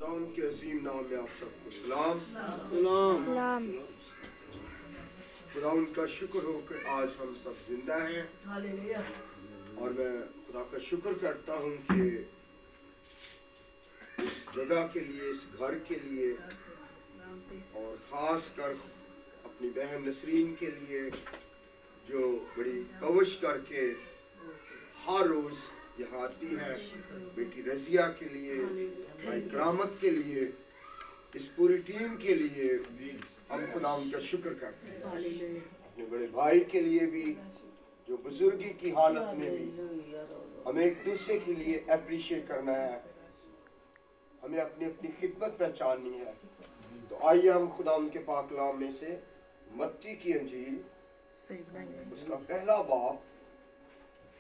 खुदा उनके अजीम नाम में आप सबको सलाम। सलाम। खुदा उनका शुक्र हो कि आज हम सब जिंदा हैं और मैं खुदा का शुक्र करता हूँ कि इस जगह के लिए, इस घर के लिए और ख़ास कर अपनी बहन नसरीन के लिए जो बड़ी कवश करके हर रोज़ यहाँ आती है, बेटी रज़िया के लिए, भाई करामत के लिए, इस पूरी टीम के लिए हम खुदा उनका शुक्र करते हैं। अपने बड़े भाई के लिए भी जो बुजुर्गी की हालत में भी हमें एक दूसरे के लिए अप्रिशिएट करना है, हमें अपनी अपनी खिदमत पहचाननी है। तो आइए हम खुदा उनके पाक कलाम में से मत्ती की अंजील उसका पहला बाब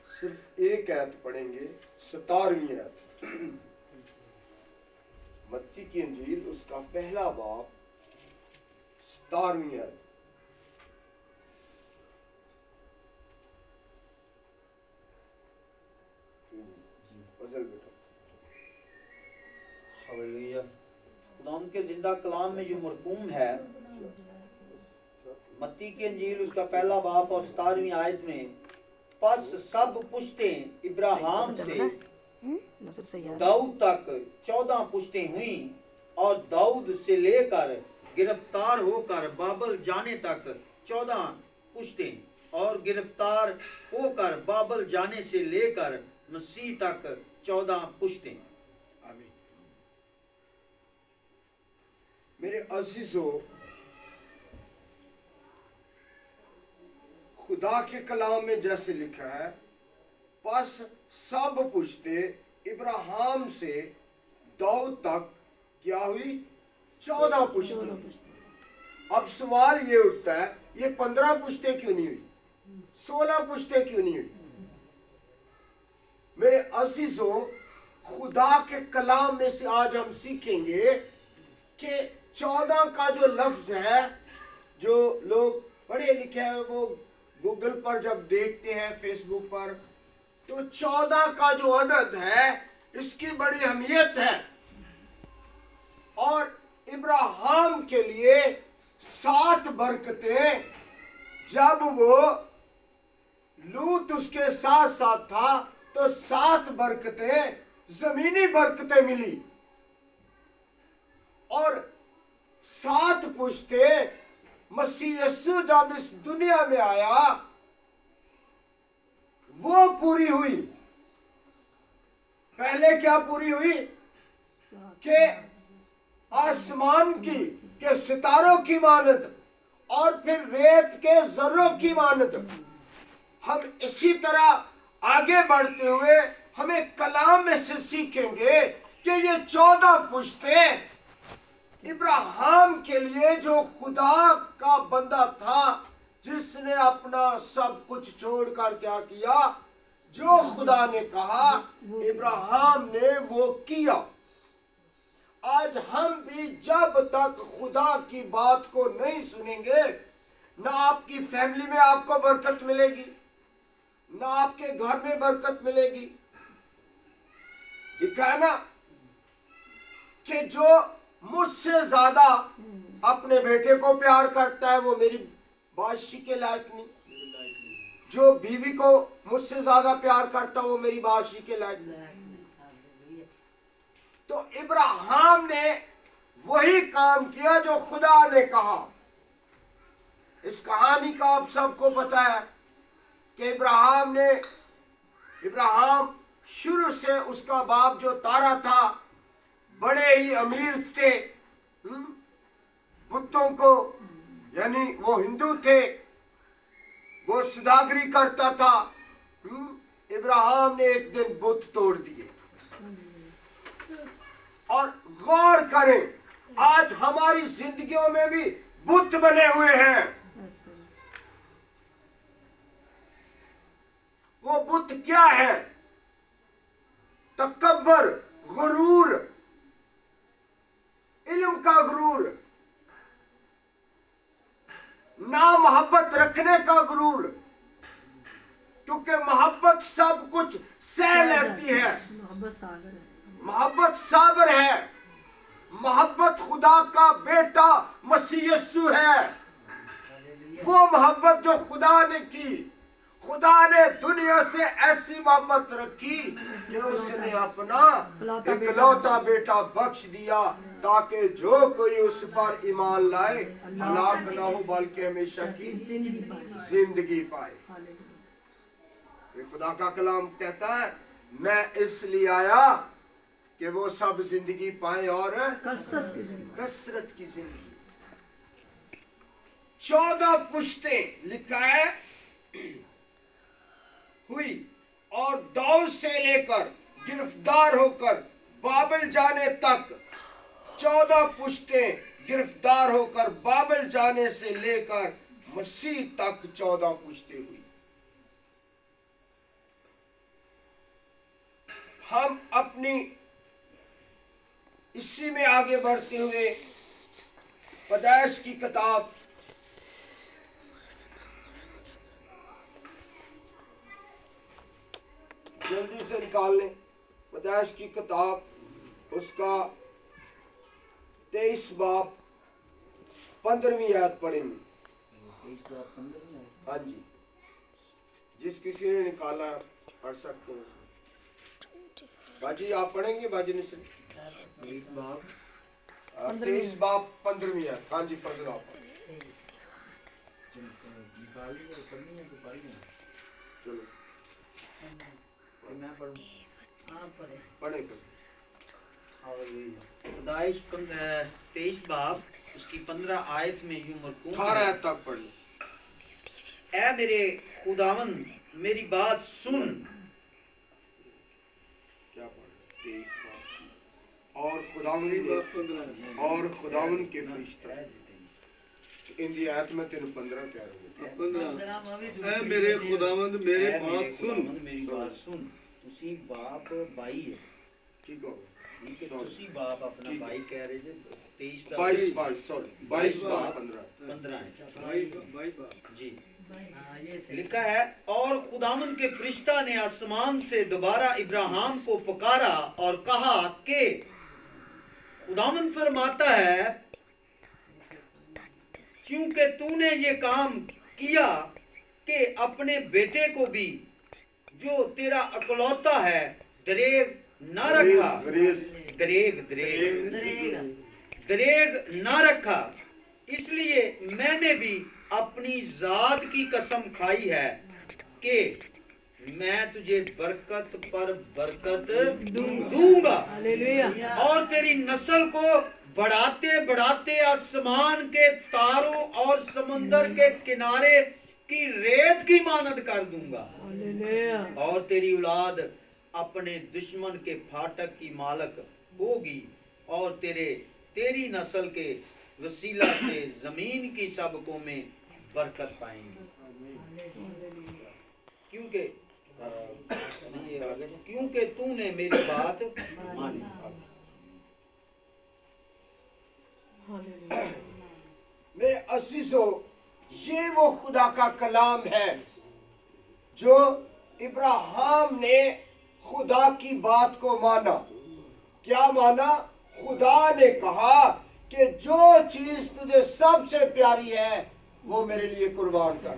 सिर्फ एक आयत पढ़ेंगे, 17वीं आयत। मत्ती की अंजील उसका पहला बाब 17वीं आयत। फजल बेटा। हालेलुया। खुदाम के जिंदा कलाम में जो मरकूम है, मत्ती की अंजील उसका पहला बाब और 17वीं आयत में, पस सब पुश्तें इब्राहिम से दाऊद तक 14 पुश्तें हुई और दाऊद से लेकर गिरफ्तार होकर बाबल जाने तक 14 पुश्तें और गिरफ्तार होकर बाबल जाने से लेकर मसीह तक 14 पुश्तें। आमीन। मेरे अजीजों, खुदा के कलाम में जैसे लिखा है, बस सब पुश्ते इब्राहिम से दाऊद तक क्या हुई? 14 पुश्ते। अब सवाल ये उठता है, ये 15 पुश्ते क्यों नहीं हुई? 16 पुश्ते क्यों नहीं हुई? मेरे अजीजों, खुदा के कलाम में से आज हम सीखेंगे कि 14 का जो लफ्ज है, जो लोग पढ़े लिखे हैं वो गूगल पर जब देखते हैं, फेसबुक पर, तो 14 का जो अदद है इसकी बड़ी अहमियत है। और इब्राहिम के लिए 7 बरकतें, जब वो लूत उसके साथ साथ था तो 7 बरकतें, जमीनी बरकतें मिली। और 7 पुश्ते मसीह यीशु जब इस दुनिया में आया वो पूरी हुई। पहले क्या पूरी हुई? कि आसमान की के सितारों की मानद और फिर रेत के जर्रों की मानद। हम इसी तरह आगे बढ़ते हुए हमें कलाम में से सीखेंगे कि ये 14 पुश्ते इब्राहिम के लिए, जो खुदा का बंदा था, जिसने अपना सब कुछ छोड़कर क्या किया? जो खुदा ने कहा इब्राहिम ने वो किया। आज हम भी जब तक खुदा की बात को नहीं सुनेंगे, ना आपकी फैमिली में आपको बरकत मिलेगी, ना आपके घर में बरकत मिलेगी। ये कहना कि जो मुझसे ज्यादा अपने बेटे को प्यार करता है वो मेरी बादशाही के लायक नहीं, जो बीवी को मुझसे ज्यादा प्यार करता है वो मेरी बादशाही के लायक नहीं। तो इब्राहिम ने वही काम किया जो खुदा ने कहा। इस कहानी का आप सबको पता है कि इब्राहिम शुरू से उसका बाप जो तारा था बड़े ही अमीर थे, बुतों को, यानी वो हिंदू थे, वो सौदागरी करता था। इब्राहिम ने एक दिन बुत तोड़ दिए। और गौर करें, आज हमारी जिंदगियों में भी बुत बने हुए हैं। वो बुत क्या है? तकब्बर, गुरूर, इल्म का गुरूर, ना मोहब्बत रखने का गुरूर, क्योंकि मोहब्बत सब कुछ सह लेती है। मोहब्बत साबर है। खुदा का बेटा मसीह यीशु है। वो मोहब्बत जो खुदा ने की, खुदा ने दुनिया से ऐसी मोहब्बत रखी कि उसने अपना इकलौता बेटा बख्श दिया, ताकि जो कोई उस पर ईमान लाए हलाक ना हो बल्कि हमेशा की जिंदगी पाए। ये खुदा का कलाम कहता है, मैं इसलिए आया कि वो सब जिंदगी पाए और कसरत की जिंदगी। 14 पुश्तें लिखा है हुई और दाऊद से लेकर गिरफ्तार होकर बाबिल जाने तक 14 पुश्तें गिरफ्तार होकर बाबिल जाने से लेकर मसीह तक 14 पुश्तें हुई। हम अपनी इसी में आगे बढ़ते हुए पैदाइश की किताब जल्दी से निकाल लें। पैदाइश की किताब उसका 23 बाब 15वीं आयत पढ़ेंगे। हाँ जी, जिस किसी ने निकाला पढ़ सकते हैं। बाजी आप पढ़ेंगे? बाजी ने 23 बाब 15वीं आयत। हाँ जी, फजल आप चलो मैं पढ़ूं? हाँ पढ़े। पैदाइश 23 बाब उसकी 15 आयत में यूं मरकूम 18 आयत तक पढ़ लो। ऐ मेरे खुदावन मेरी बात सुन। क्या पढ़? 23 बाब और खुदावन के फरिश्ता इंदी आयत में तेन 15 तैयार हो गए। ऐ मेरे खुदावंद मेरे मेरी बात सुन। तुसी बाप भाई है, ठीक हो? ठीक है, तुसी बाप अपना भाई कह रहे थे। 23 22 बाब 15 जी लिखा है, और खुदावन के फरिश्ता ने आसमान से दोबारा इब्राहिम को पुकारा और कहा कि खुदावन फरमाता है, क्योंकि तूने ये काम किया कि अपने बेटे को भी जो तेरा अकलौता है दरेग ना रखा, दरेग ना रखा, इसलिए मैंने भी अपनी जात की कसम खाई है कि मैं तुझे बरकत पर बरकत दूंगा और तेरी नस्ल को बढ़ाते बढ़ाते आसमान के तारों और समंदर के किनारे की रेत की मानद कर दूंगा और तेरी औलाद अपने दुश्मन के फाटक की मालक होगी और तेरी नस्ल के वसीला से जमीन की सबकों में बरकत पाएंगे, क्योंकि तूने मेरी बात मानी। मेरे अजीजों, ये वो खुदा का कलाम है जो इब्राहिम ने खुदा की बात को माना। क्या माना? खुदा ने कहा कि जो चीज तुझे सबसे प्यारी है वो मेरे लिए कुर्बान कर।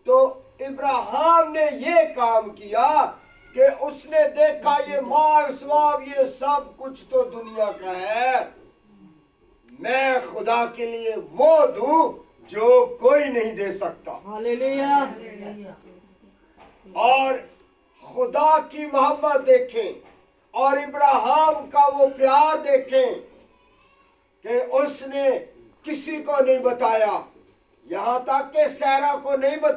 तो इब्राहिम ने ये काम किया कि उसने देखा ये माल स्वाब ये सब कुछ तो दुनिया का है, मैं खुदा के लिए वो दूं जो कोई नहीं दे सकता। हालेलुया। और खुदा की मोहब्बत देखें और इब्राहिम का वो प्यार देखें कि उसने किसी को नहीं बताया, यहाँ तक कि सारा को नहीं बताया।